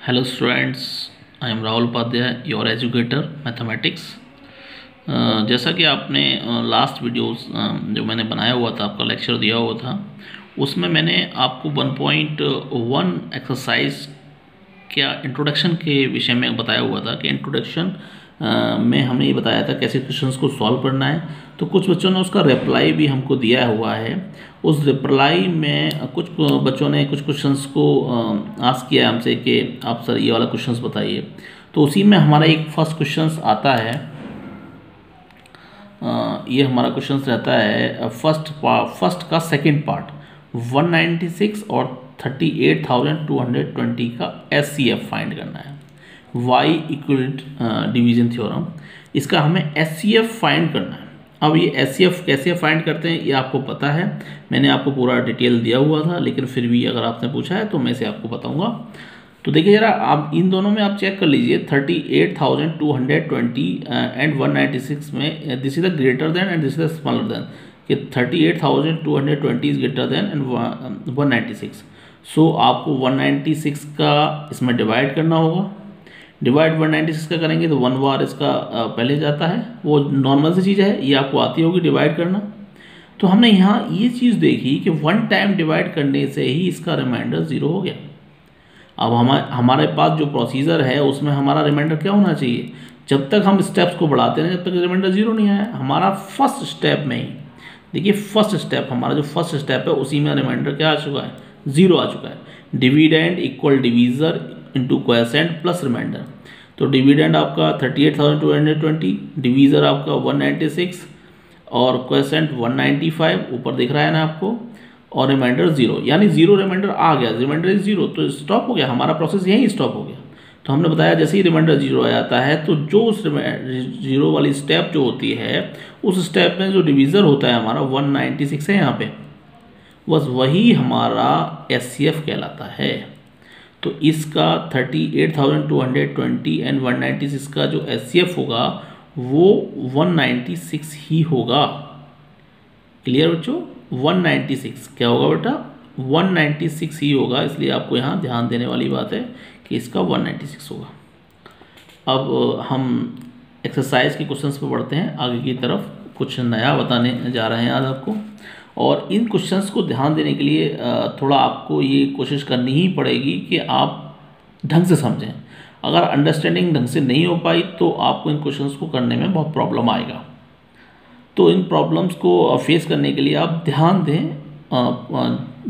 Hello students, I am Rahul Upadhyay, your educator mathematics. जैसा कि आपने लास्ट वीडियोस जो मैंने बनाया हुआ था, आपका लेक्चर दिया हुआ था, उसमें मैंने आपको 1.1 एक्सरसाइज क्या इंट्रोडक्शन के विषय में बताया हुआ था कि इंट्रोडक्शन में हमने ये बताया था कैसे क्वेश्चंस को सॉल्व करना है। तो कुछ बच्चों ने उसका रिप्लाई भी हमको दिया हुआ है। उस रिप्लाई में कुछ बच्चों ने कुछ क्वेश्चंस को आस्क किया हमसे कि आप सर ये वाला क्वेश्चंस बताइए। तो उसी में हमारा एक फर्स्ट क्वेश्चंस आता है। ये हमारा क्वेश्चंस रहता है फर्स्ट का सेकंड पार्ट 196 और 38,220 का SCF फाइंड करना है। y इक्विवेलेंट डिवीजन थ्योरम, इसका हमें SCF फाइंड करना है। अब ये SCF कैसे फाइंड करते हैं ये आपको पता है, मैंने आपको पूरा डिटेल दिया हुआ था, लेकिन फिर भी अगर आपने पूछा है तो मैं इसे आपको बताऊंगा। तो देखिए जरा, आप इन दोनों में आप चेक कर लीजिए 38,220 एंड 196 में this is the greater than and this is the smaller than, कि 38,220 इज ग्रेटर देन एंड 196। सो आपको 196 का इसमें डिवाइड करना होगा। डिवाइड 196 का करेंगे तो 1 बार इसका पहले जाता है, वो नॉर्मल सी चीज़ है, ये आपको आती होगी डिवाइड करना। तो हमने यहाँ ये चीज़ देखी कि 1 टाइम डिवाइड करने से ही इसका रिमाइंडर 0 हो गया। अब हमारे पास जो प्रोसीजर है उसमें हमारा रिमाइंडर क्या होना चाहिए, जब तक हम स्टेप्स को बढ़ाते हैं जब तक रिमाइंडर 0 नहीं आया। हमारा फर्स्ट स्टेप में ही देखिए, फर्स्ट स्टेप हमारा जो फर्स्ट स्टेप है उसी में रिमाइंडर क्या आ चुका है, 0 आ चुका है। Dividend equal divisor into quotient plus remainder. तो डिविडेंड आपका 38,220, डिवीज़र आपका 196 और क्वोशिएंट 195 ऊपर दिख रहा है ना आपको, और रिमाइंडर 0, यानी 0 रिमाइंडर आ गया, रिमाइंडर इज 0, तो स्टॉप हो गया, हमारा प्रोसेस यहीं स्टॉप हो गया। तो हमने बताया जैसे ही रिमाइंडर 0 आ जाता है तो जो उस 0 वाली स्टेप जो होती है उस स्टेप में जो डिवीज़र होता है हमारा 196 है यहाँ पे, बस वही हमारा SCF कहलाता है। तो इसका 38,220 एंड 196 का जो SCF होगा वो 196 ही होगा। क्लियर बच्चों, 196 क्या होगा बेटा, 196 ही होगा, इसलिए आपको यहाँ ध्यान देने वाली बात है कि इसका 196 होगा। अब हम एक्सरसाइज के क्वेश्चंस पर बढ़ते हैं आगे की तरफ, कुछ नया बताने जा रहे हैं आज आपको। और इन क्वेश्चंस को ध्यान देने के लिए थोड़ा आपको ये कोशिश करनी ही पड़ेगी कि आप ढंग से समझें। अगर अंडरस्टैंडिंग ढंग से नहीं हो पाई तो आपको इन क्वेश्चंस को करने में बहुत प्रॉब्लम आएगा। तो इन प्रॉब्लम्स को फेस करने के लिए आप ध्यान दें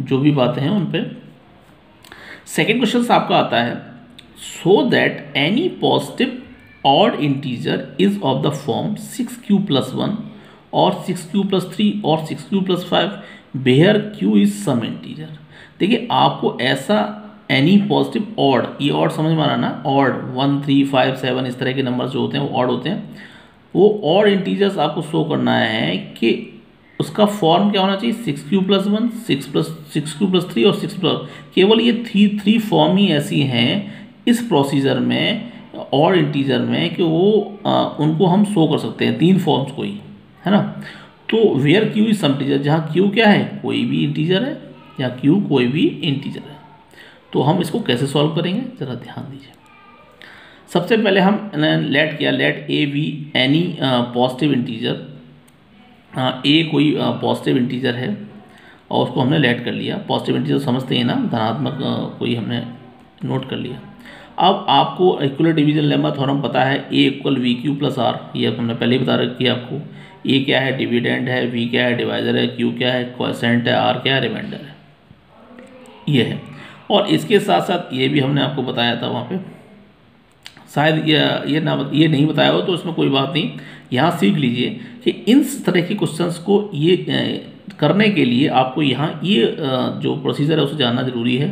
जो भी बातें हैं उन पर। सेकेंड क्वेश्चन आपका आता है, so that any positive odd integer is of the form 6q + 1 और 6q + 3 और 6q + 5 where q is some integer. देखिए आपको ऐसा एनी पॉजिटिव ऑड, ये ऑड समझ में आ रहा ना, ऑड 1 3 5 7 इस तरह के नंबर जो होते हैं वो ऑड होते हैं। वो ऑड इंटीजर्स आपको शो करना है कि उसका फॉर्म क्या होना चाहिए, 6q + 1 6q + 3 और 6 केवल ये थ्री फॉर्म ही ऐसी हैं इस प्रोसीजर में, ऑड इंटीजर में, कि वो उनको हम शो कर सकते हैं, 3 फॉर्म्स को ही, है ना। तो where q is some integer, जहाँ q क्या है, कोई भी इंटीजर है, या q कोई भी इंटीजर है। तो हम इसको कैसे सॉल्व करेंगे ज़रा ध्यान दीजिए। सबसे पहले हम let A B any positive integer, A कोई पॉजिटिव इंटीजर है और उसको हमने लेट कर लिया। पॉजिटिव इंटीजर समझते हैं ना, धनात्मक कोई हमने नोट कर लिया। अब आपको इक्वल डिवीजन लेमा थ्योरम पता है, A = VQ + R, ये हमने पहले ही बता रखी है आपको। A क्या है, डिविडेंड है, V क्या है, डिवाइजर है, Q क्या है, क्वोशिएंट है, R क्या है, रिमाइंडर है, ये है। और इसके साथ साथ ये भी हमने आपको बताया था वहाँ पे, शायद ये नहीं बताया हो तो इसमें कोई बात नहीं, यहाँ सीख लीजिए कि इन तरह के क्वेश्चंस को ये करने के लिए आपको यहाँ ये जो प्रोसीजर है उसे जानना जरूरी है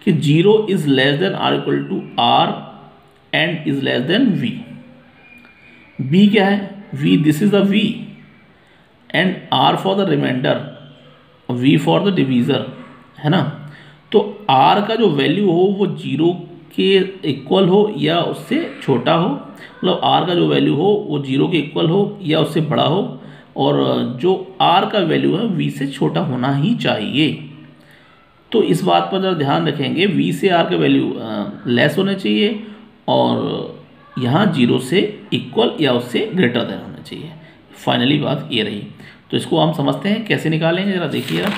कि 0 is less than R = R and is less than V। B क्या है, V, this is the V, and R for the remainder, V for the divisor, है ना। तो R का जो वैल्यू हो वो 0 के इक्वल हो या उससे छोटा हो, मतलब R का जो वैल्यू हो वो 0 के इक्वल हो या उससे बड़ा हो, और जो R का वैल्यू है V से छोटा होना ही चाहिए। तो इस बात पर जरा ध्यान रखेंगे, वी से आर का वैल्यू लेस होने चाहिए और यहाँ 0 से इक्वल या उससे ग्रेटर देन होना चाहिए। फाइनली बात ये रही। तो इसको हम समझते हैं कैसे निकालेंगे, जरा देखिएगा।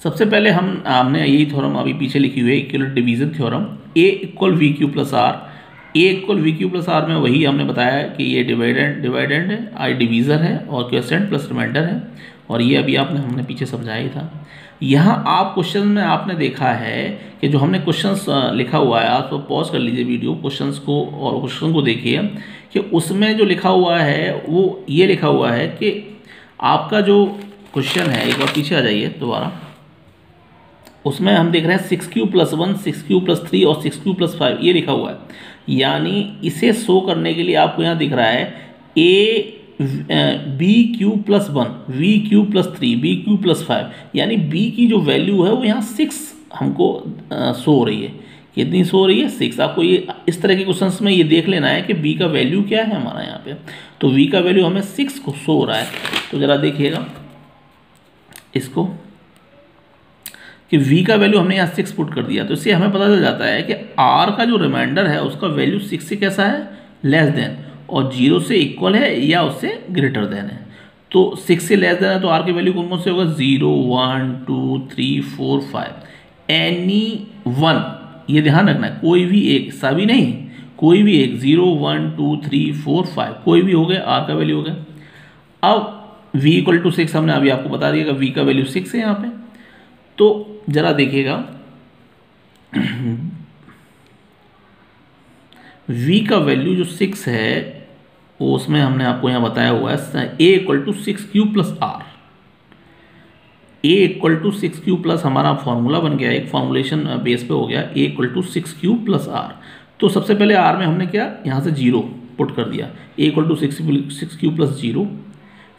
सबसे पहले हमने यही थ्योरम अभी पीछे लिखी हुई है, equal division theorem, A equal V Q plus R. A equal V Q plus R में वही हमने बताया कि ये डिवाइडेंड है, आई डिवीज़र है और क्वेश्चन प्लस रिमाइंडर है, और ये अभी हमने पीछे समझाया ही था। यहाँ आप क्वेश्चन में आपने देखा है कि जो हमने क्वेश्चंस लिखा हुआ है, आप तो पॉज कर लीजिए वीडियो, क्वेश्चंस को और क्वेश्चन को देखिए कि उसमें जो लिखा हुआ है वो ये लिखा हुआ है कि आपका जो क्वेश्चन है, एक बार पीछे आ जाइए दोबारा, उसमें हम देख रहे हैं 6q+1, 6q+3 और 6q+5 ये लिखा हुआ है। यानी इसे शो करने के लिए आपको यहाँ दिख रहा है BQ+1, VQ+3, BQ+5, यानी B की जो वैल्यू है वो यहाँ 6 हमको शो हो रही है। कितनी शो हो रही है? 6। आपको ये इस तरह के क्वेश्चंस में ये देख लेना है कि B का वैल्यू क्या है हमारा यहाँ पे। तो V का वैल्यू हमें 6 को शो हो रहा है। तो ज़रा देखिएगा इसको कि V का वैल्यू हमने यहाँ 6 पुट कर दिया, तो इससे हमें पता चल जाता है कि R का जो रिमाइंडर है उसका वैल्यू 6 से कैसा है? लेस देन, और 0 से इक्वल है या उससे ग्रेटर देन है। तो 6 से लेस देन है तो R की वैल्यू कौन कौन से होगा? 0, 1, 2, 3, 4, 5, एनी वन, ये ध्यान रखना है, कोई भी एक, सभी नहीं, कोई भी एक, 0, 1, 2, 3, 4, 5 कोई भी हो गया, R का वैल्यू हो गया। अब V = 6 हमने अभी आपको बता दिया, V का वैल्यू 6 है यहाँ पे। तो जरा देखिएगा V का वैल्यू जो 6 है वो उसमें हमने आपको यहाँ बताया हुआ है A = 6q+r। A = 6q+ हमारा फॉर्मूला बन गया, एक फॉर्मुलेशन बेस पे हो गया, A = 6q+r। तो सबसे पहले R में हमने क्या यहाँ से 0 पुट कर दिया, A = 6q+0,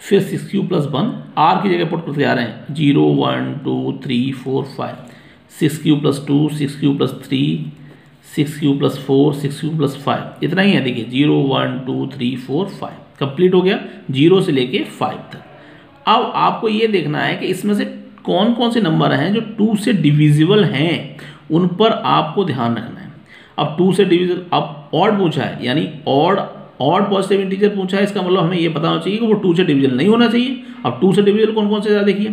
फिर 6q+1, R की जगह पुट करते जा रहे हैं 0, 1, 2, 3, 4, 5, 6q+2, 6q+3, 6q+4, 6q+5, इतना ही है। देखिए 0, 1, 2, 3, 4, 5 कंप्लीट हो गया 0 से लेके 5 तक। अब आपको ये देखना है कि इसमें से कौन कौन से नंबर हैं जो 2 से डिविजिबल हैं, उन पर आपको ध्यान रखना है। अब 2 से डिविजिबल, अब ऑड पूछा है, यानी ऑड पॉजिटिव इंटीजर पूछा है, इसका मतलब हमें ये पता होना चाहिए कि वो 2 से डिविजिबल नहीं होना चाहिए। अब 2 से डिविजिबल कौन कौन से ज़्यादा देखिए,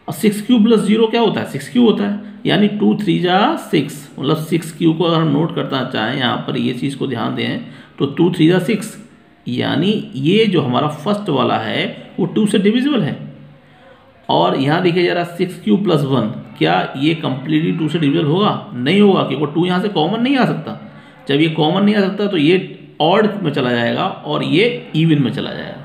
और 6q+0 क्या होता है? 6q होता है, यानी 2 3 जा 6, मतलब 6q को अगर हम नोट करना चाहें यहाँ पर ये चीज़ को ध्यान दें तो 2 3 जा 6, यानी ये जो हमारा फर्स्ट वाला है वो 2 से डिविजिबल है। और यहाँ देखिए जरा 6q+1, क्या ये कंप्लीटली 2 से डिविजिबल होगा? नहीं होगा, क्योंकि 2 यहाँ से कॉमन नहीं आ सकता। जब ये कॉमन नहीं आ सकता तो ये ऑड में चला जाएगा और ये इवन में चला जाएगा।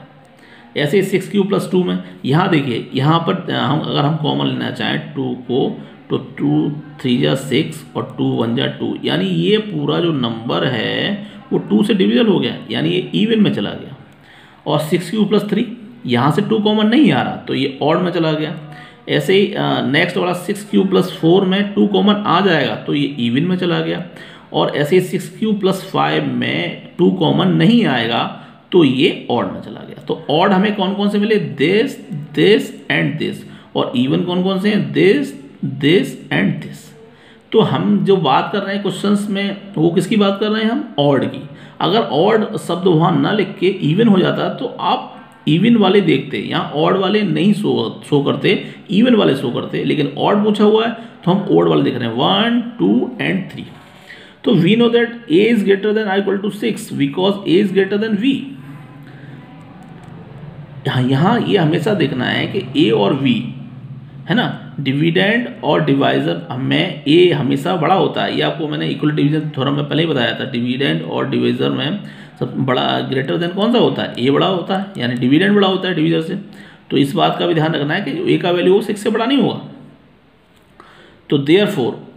ऐसे 6q+2 में यहाँ देखिए, यहाँ पर अगर हम कॉमन लेना चाहें 2 को, तो 2 3 जा 6 और 2 1 जा 2, यानी ये पूरा जो नंबर है वो 2 से डिविजिबल हो गया, यानी ये इवन में चला गया। और 6q+3, यहाँ से 2 कॉमन नहीं आ रहा तो ये ऑड में चला गया। ऐसे ही नेक्स्ट वाला 6q+4 में 2 कॉमन आ जाएगा तो ये इवन में चला गया। और ऐसे 6q+5 में 2 कॉमन नहीं आएगा तो ये ऑड में चला गया। तो ऑड हमें कौन कौन से मिले? This, this and this. और इवन कौन कौन से हैं? This, this and this. तो हम जो बात कर रहे हैं क्वेश्चंस में वो किसकी बात कर रहे हैं? हम ऑड की। अगर ऑड शब्द वहाँ ना लिख के इवन हो जाता तो आप इवन वाले देखते, यहाँ ऑड वाले नहीं शो करते, इवन वाले शो करते। लेकिन ऑड पूछा हुआ है तो हम ऑड वाले देख रहे हैं, 1 2 एंड 3। तो we know that a is greater than or equal to 6 because a is greater than v। यहाँ ये हमेशा देखना है कि a और v है ना, डिविडेंड और डिवाइजर में a हमेशा बड़ा होता है। ये आपको मैंने इक्वल डिवीजन थ्योरम में पहले ही बताया था, डिविडेंड और डिवाइजर में सब बड़ा ग्रेटर देन कौन सा होता है? a बड़ा होता है, यानी डिविडेंड बड़ा होता है डिवीजर से। तो इस बात का भी ध्यान रखना है कि a का वैल्यू 6 से बड़ा नहीं होगा। तो देयरफॉर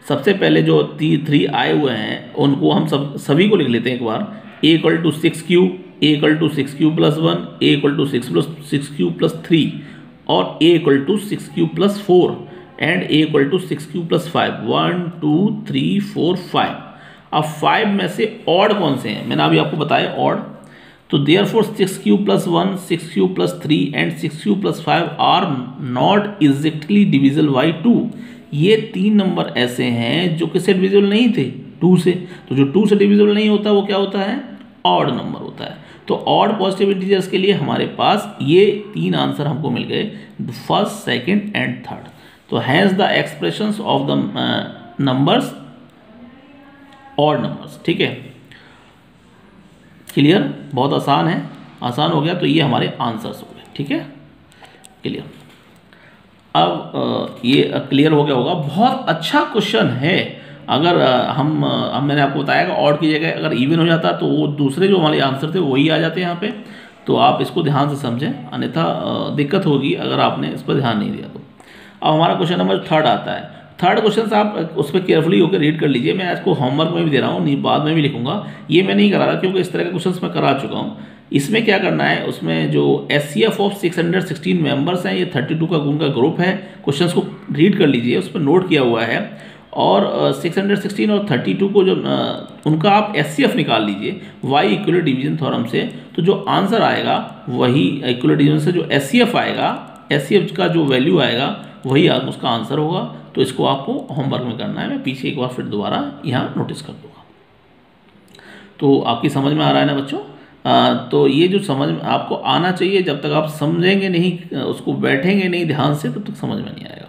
सबसे पहले जो 3 आए हुए हैं उनको हम सभी को लिख लेते हैं एक बार। A = 6q, A = 6q+1, A = 6q+3 और A = 6q+4 and A = 6q+5। 1 2 3 4 5। अब 5 में से ऑड कौन से हैं? मैंने अभी आपको बताया ऑड। तो therefore 6³+1, 6³+3 and 6³+5 are not exactly divisible by 2। ये 3 नंबर ऐसे हैं जो किससे डिविजिबल नहीं थे, 2 से। तो जो 2 से डिविजिबल नहीं होता वो क्या होता है, ऑड नंबर होता है। तो ऑड पॉजिटिव इंटीजर्स के लिए हमारे पास ये 3 आंसर हमको मिल गए, फर्स्ट, सेकंड एंड थर्ड। तो has the expressions of the numbers odd numbers. ठीक है, क्लियर, बहुत आसान है, आसान हो गया। तो ये हमारे आंसर्स हो गए। ठीक है, क्लियर। अब ये क्लियर हो गया होगा। बहुत अच्छा क्वेश्चन है। अगर हम मैंने आपको बताया कि ऑड की जगह अगर इवन हो जाता तो वो दूसरे जो हमारे आंसर थे वही आ जाते हैं यहाँ पे। तो आप इसको ध्यान से समझें, अन्यथा दिक्कत होगी अगर आपने इस पर ध्यान नहीं दिया तो। अब हमारा क्वेश्चन नंबर 3 आता है। थर्ड क्वेश्चन से आप उस पर केयरफुली होकर रीड कर लीजिए। मैं इसको होमवर्क में भी दे रहा हूँ, बाद में भी लिखूंगा। ये मैं नहीं करा रहा क्योंकि इस तरह के क्वेश्चंस मैं करा चुका हूँ। इसमें क्या करना है, उसमें जो SCF ऑफ 616 मेंबर्स हैं, ये 32 का उनका ग्रुप है। क्वेश्चंस को रीड कर लीजिए, उस पर नोट किया हुआ है। और 616 और 32 को जो उनका आप SCF निकाल लीजिए y इक्वल डिवीजन थ्योरम से। तो जो आंसर आएगा वही इक्वल डिवीजन से जो SCF आएगा, SCF का जो वैल्यू आएगा वही उसका आंसर होगा। तो इसको आपको होमवर्क में करना है। मैं पीछे एक बार फिर दोबारा यहाँ नोटिस कर दूंगा। तो आपकी समझ में आ रहा है ना बच्चों। तो ये जो समझ में आपको आना चाहिए, जब तक आप समझेंगे नहीं, उसको बैठेंगे नहीं ध्यान से, तब तक समझ में नहीं आएगा।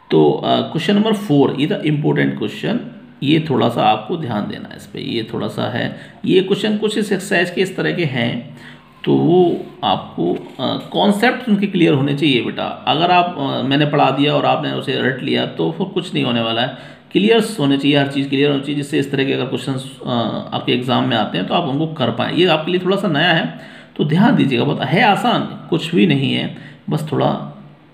तो क्वेश्चन नंबर 4, ये था इम्पोर्टेंट क्वेश्चन। ये थोड़ा सा आपको ध्यान देना है इस पर, ये थोड़ा सा है। ये क्वेश्चन कुछ इस एक्सरसाइज के इस तरह के हैं, तो वो आपको कॉन्सेप्ट उनके क्लियर होने चाहिए बेटा। अगर आप मैंने पढ़ा दिया और आपने उसे रट लिया तो फिर कुछ नहीं होने वाला है। क्लियर होने चाहिए, हर चीज़ क्लियर होनी चाहिए, जिससे इस तरह के अगर क्वेश्चंस आपके एग्जाम में आते हैं तो आप उनको कर पाएँ। ये आपके लिए थोड़ा सा नया है, तो ध्यान दीजिएगा। बहुत है आसान, कुछ भी नहीं है, बस थोड़ा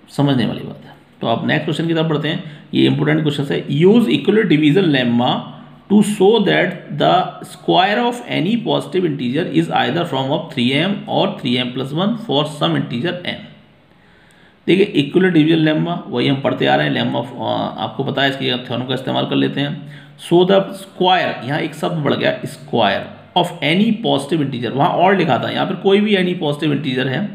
समझने वाली बात है। तो आप नेक्स्ट क्वेश्चन की तरफ बढ़ते हैं। ये इंपॉर्टेंट क्वेश्चन है। Use equal division lemma to show that the square of any positive integer is either form of 3m or 3m+1 for some integer m। देखिए इक्वल डिवीजन लेम्मा वही हम पढ़ते आ रहे हैं। लेम्मा आपको पता है, इसकी थ्योरम का इस्तेमाल कर लेते हैं। सो द स्क्वायर, यहाँ एक शब्द बढ़ गया, square of any positive integer, वहाँ और लिखा था, यहाँ पर कोई भी एनी पॉजिटिव इंटीजर है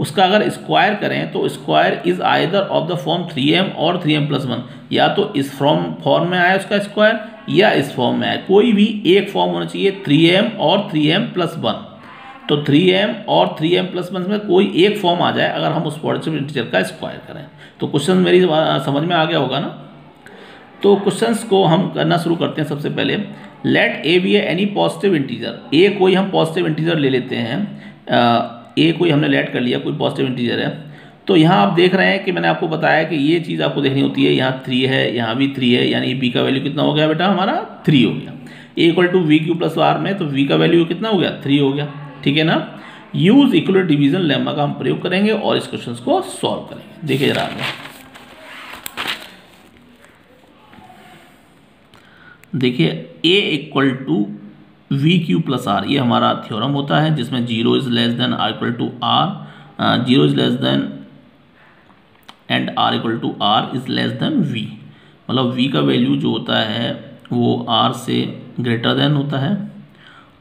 उसका अगर स्क्वायर करें तो square is either of the form 3m और 3m+1। या तो इस फॉर्म में आया उसका स्क्वायर या इस फॉर्म में आया, कोई भी एक फॉर्म होना चाहिए 3m और 3m+1। तो 3m और 3m+1 में कोई एक फॉर्म आ जाए अगर हम उस पॉजिटिव इंटीजर का स्क्वायर करें। तो क्वेश्चन मेरी समझ में आ गया होगा ना। तो क्वेश्चंस को हम करना शुरू करते हैं। सबसे पहले let A B any positive integer, A कोई हम पॉजिटिव इंटीजर ले लेते हैं। ए कोई हमने लेट कर लिया, कोई पॉजिटिव इंटीजर है। तो यहाँ आप देख रहे हैं कि मैंने आपको बताया कि ये चीज़ आपको देखनी होती है। यहाँ 3 है, यहाँ भी 3 है, यानी बी का वैल्यू कितना हो गया बेटा, हमारा 3 हो गया। ए इक्वल टू VQ+R में तो V का वैल्यू कितना हो गया, 3 हो गया। ठीक है ना। यूज इक्वल डिवीजन लेम्मा का हम प्रयोग करेंगे और इस क्वेश्चन को सॉल्व करेंगे। देखिए जरा देखिए, A इक्वल टू VQ+R, ये हमारा थ्योरम होता है जिसमें 0 is less than R equal to R, 0 is less than and R equal to R is less than V। मतलब V का वैल्यू जो होता है वो R से ग्रेटर देन होता है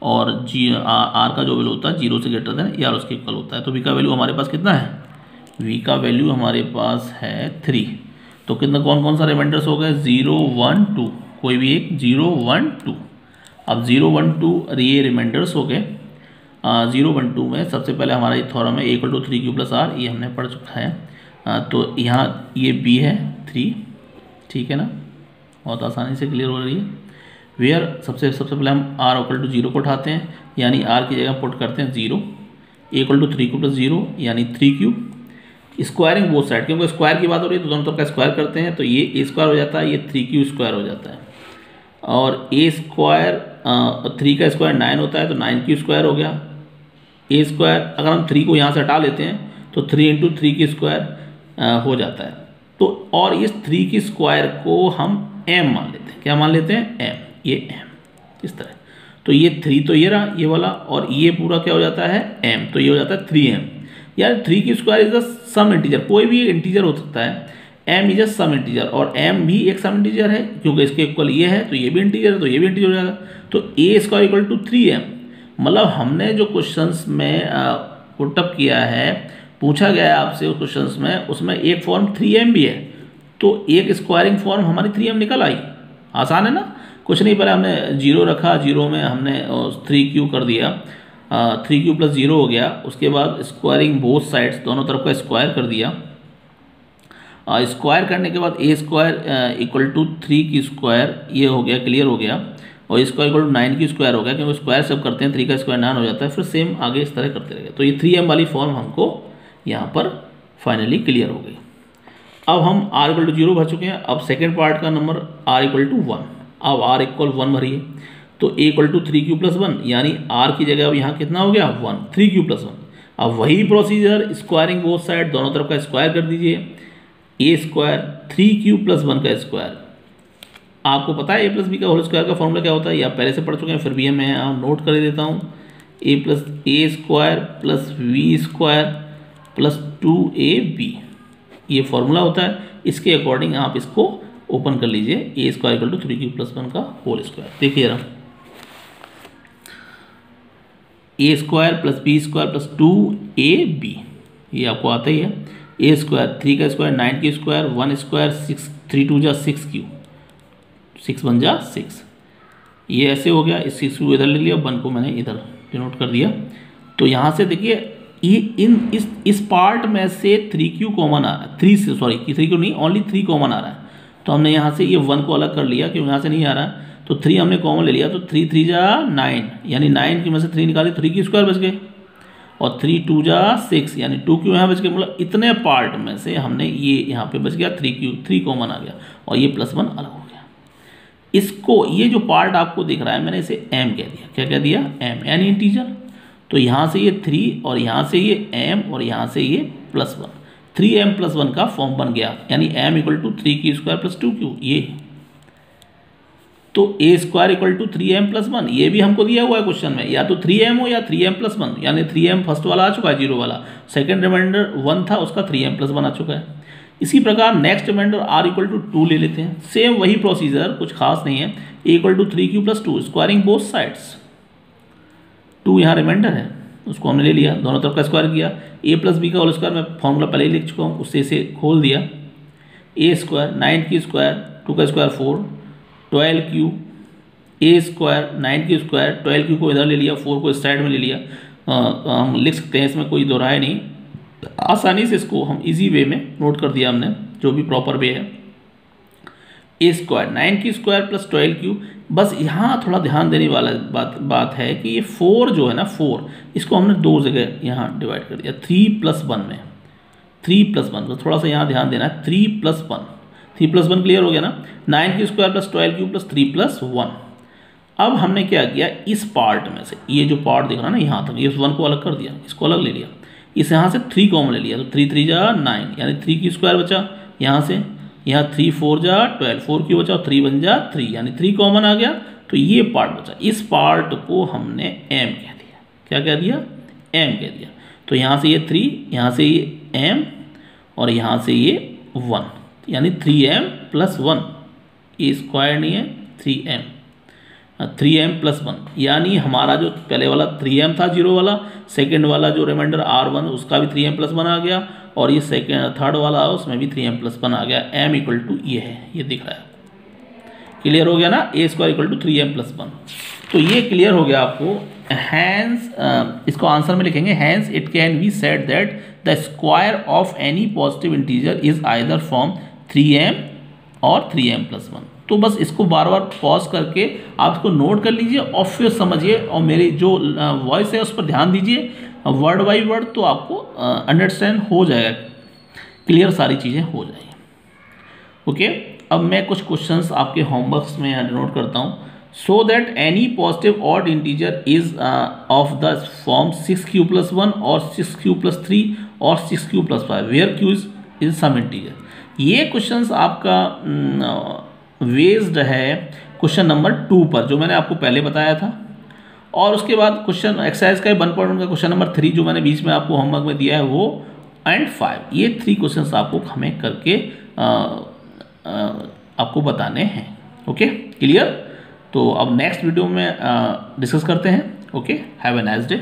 और R का जो वैल्यू होता है 0 से ग्रेटर देन या उसके इक्वल होता है। तो V का वैल्यू हमारे पास कितना है, V का वैल्यू हमारे पास है 3। तो कितना कौन कौन सा रिमाइंडर्स हो गए, 0 1 2, कोई भी एक 0 1 2। अब 0 1 2 ये रिमाइंडर्स हो गए। 0 1 2 में सबसे पहले हमारा ये थ्योरम है A इक्वल टू 3Q+R, ये हमने पढ़ चुका है। तो यहाँ ये B है 3, ठीक है ना, बहुत आसानी से क्लियर हो रही है। वेयर सबसे पहले हम R इक्वल टू 0 को उठाते हैं, यानी R की जगह पुट करते हैं 0, A इक्वल टू 3Q+0 यानी 3Q। स्क्वायरिंग बोथ साइड, क्योंकि स्क्वायर की बात हो रही है तो दोनों तरफ का स्क्वायर करते हैं, तो ये A स्क्वायर हो जाता है, ये 3Q² हो जाता है। और A स्क्वायर 3 का स्क्वायर 9 होता है, तो 9Q² हो गया। A स्क्वायर अगर हम 3 को यहाँ से हटा लेते हैं तो 3 × 3Q² हो जाता है। तो और इस 3 की स्क्वायर को हम m मान लेते हैं। क्या मान लेते हैं, m, ये m इस तरह। तो ये 3 तो ये रहा ये वाला, और ये पूरा क्या हो जाता है m, तो ये हो जाता है 3m। यार 3 की square is the some integer, कोई भी एक इंटीजर हो सकता है। m is a some integer, और m भी एक सम इंटीजर है क्योंकि इसके इक्वल ये है, तो ये भी इंटीजर है, तो ये भी इंटीजर हो जाएगा। तो A² इक्वल टू 3m, मतलब हमने जो क्वेश्चंस में पुटअप किया है, पूछा गया है आपसे उस क्वेश्चंस में, उसमें एक फॉर्म 3m भी है, तो एक स्क्वायरिंग फॉर्म हमारी 3m निकल आई। आसान है ना। कुछ नहीं, पहले हमने 0 रखा, 0 में हमने 3q कर दिया, 3q + 0 हो गया। उसके बाद स्क्वायरिंग बोथ साइड्स, दोनों तरफ का स्क्वायर कर दिया। स्क्वायर करने के बाद a² = 3q², ये हो गया, क्लियर हो गया। और a² = 9q² हो गया, क्योंकि स्क्वायर सब करते हैं, 3 का स्क्वायर 9 हो जाता है। फिर सेम आगे इस तरह करते रहेंगे। तो ये 3m वाली फॉर्म हमको यहाँ पर फाइनली क्लियर हो गई। अब हम r = 0 भर चुके हैं। अब सेकेंड पार्ट का नंबर r = 1। अब r = 1 भरिए, तो a = 3q + 1, यानी r की जगह अब यहाँ कितना हो गया 1, 3q + 1। अब वही प्रोसीजर, स्क्वायरिंग बोथ साइड, दोनों तरफ का स्क्वायर कर दीजिए। a² 3q + 1 का स्क्वायर, आपको पता है a + b का होल स्क्वायर का फॉर्मूला क्या होता है, या पहले से पढ़ चुके हैं, फिर भी मैं यहाँ नोट कर देता हूँ। a + a² + v² + 2ab, ये फॉर्मूला होता है। इसके अकॉर्डिंग आप इसको ओपन कर लीजिए, a² = 3q + 1 का होल स्क्वायर। देखिए जरा, a² + b² + 2ab, ये आपको आता ही है। a², 3 का स्क्वायर 9q², 1² 6, 3 2 जा 6q, 6 1 जा 6, ये ऐसे हो गया। इस 6 को इधर ले लिया, 1 को मैंने इधर डिनोट कर दिया। तो यहाँ से देखिए, ये इस पार्ट में से 3q कॉमन आ रहा है, 3q नहीं, ओनली 3 कॉमन आ रहा है। तो हमने यहाँ से ये 1 को अलग कर लिया, क्योंकि यहाँ से नहीं आ रहा है, तो 3 हमने कॉमन ले लिया। तो 3 3 जा 9, यानी 9 की में से 3 निकाले, 3q² बच गए। और 3 2 जा 6, यानी 2q यहाँ बच गए। मतलब इतने पार्ट में से हमने ये यहाँ पे बच गया 3q, 3 कॉमन आ गया, और ये +1 अलग हो गया। इसको, ये जो पार्ट आपको दिख रहा है, मैंने इसे m कह दिया। क्या कह दिया? m, यानी इंटीजर। तो यहाँ से ये 3, और यहाँ से ये m, और यहाँ से ये +1, 3m + 1 का फॉर्म बन गया, यानी m = 3q² + 2q। ये तो a² = 3m + 1, ये भी हमको दिया हुआ है क्वेश्चन में, या तो 3m हो या 3m + 1, यानी 3m फर्स्ट वाला आ चुका है, 0 वाला। सेकेंड रिमाइंडर 1 था, उसका 3m + 1 आ चुका है। इसी प्रकार नेक्स्ट रिमाइंडर r = 2 ले लेते हैं। सेम वही प्रोसीजर, कुछ खास नहीं है। a = 3q + 2, squaring both sides, 2 यहाँ रिमाइंडर है, उसको हमने ले लिया, दोनों तरफ का स्क्वायर किया। a + b का होल स्क्वायर मैं फॉर्मूला पहले ही लिख चुका हूँ, उससे इसे खोल दिया। a² 9q², 2 का square 4, 12q, a² 9q², 12q को इधर ले लिया, 4 को इस साइड में ले लिया। हम लिख सकते हैं, इसमें कोई दोहराए नहीं, आसानी से इसको हम इजी वे में नोट कर दिया हमने, जो भी प्रॉपर वे है। a² 9q² + 12q। बस यहाँ थोड़ा ध्यान देने वाला बात है कि ये 4 जो है ना, 4, इसको हमने 2 जगह यहाँ डिवाइड कर दिया, 3 + 1 में, 3 + 1, तो थोड़ा सा यहाँ ध्यान देना है। 3 + 1, 3 + 1 क्लियर हो गया ना। 9q² + 12q + 3 + 1। अब हमने क्या किया, इस पार्ट में से ये जो पार्ट दिख रहा है ना, यहाँ तक, ये 1 को अलग कर दिया, इसको अलग ले लिया, इस यहाँ से 3 कॉमन ले लिया, तो 3 3 जा 9, यानी 3q² बचा। यहाँ से यहाँ 3 4 जा 12, 4q बचा, और 3 1 जा 3, यानी 3 कॉमन आ गया। तो ये पार्ट बचा, इस पार्ट को हमने m कह दिया। क्या कह दिया? m कह दिया। तो यहाँ से ये 3, यहाँ से ये m, और यहाँ से ये 1, यानी 3m + 1, ये स्क्वायर नहीं है, 3m 3m + 1, यानी हमारा जो पहले वाला 3m था 0 वाला, सेकंड वाला जो रिमाइंडर r1 उसका भी 3m + 1 आ गया, और ये थर्ड वाला उसमें भी 3m + 1 आ गया। m = ये है, ये दिख रहा है। क्लियर हो गया ना, a² = 3m + 1। तो ये क्लियर हो गया आपको। हैंस, इसको आंसर में लिखेंगे, hence it can be said that the square of any positive integer is either from 3m और 3m + 1। तो बस इसको बार बार पॉज करके आप इसको नोट कर लीजिए, और फिर समझिए, और मेरी जो वॉइस है उस पर ध्यान दीजिए वर्ड बाय वर्ड, तो आपको अंडरस्टैंड हो जाएगा, क्लियर सारी चीज़ें हो जाएगी। ओके, अब मैं कुछ क्वेश्चंस आपके होमवर्क्स में नोट करता हूँ। So that any positive odd integer is of the form 6q + 1 और 6q + 3 और 6q + 5 where q is some integer. ये क्वेश्चंस आपका बेस्ड है क्वेश्चन नंबर 2 पर, जो मैंने आपको पहले बताया था। और उसके बाद क्वेश्चन एक्सरसाइज का 1.1 का क्वेश्चन नंबर 3 जो मैंने बीच में आपको होमवर्क में दिया है, वो एंड 5, ये 3 क्वेश्चंस आपको हमें करके आपको बताने हैं। Okay, clear. तो अब नेक्स्ट वीडियो में डिस्कस करते हैं। Okay, have a nice day.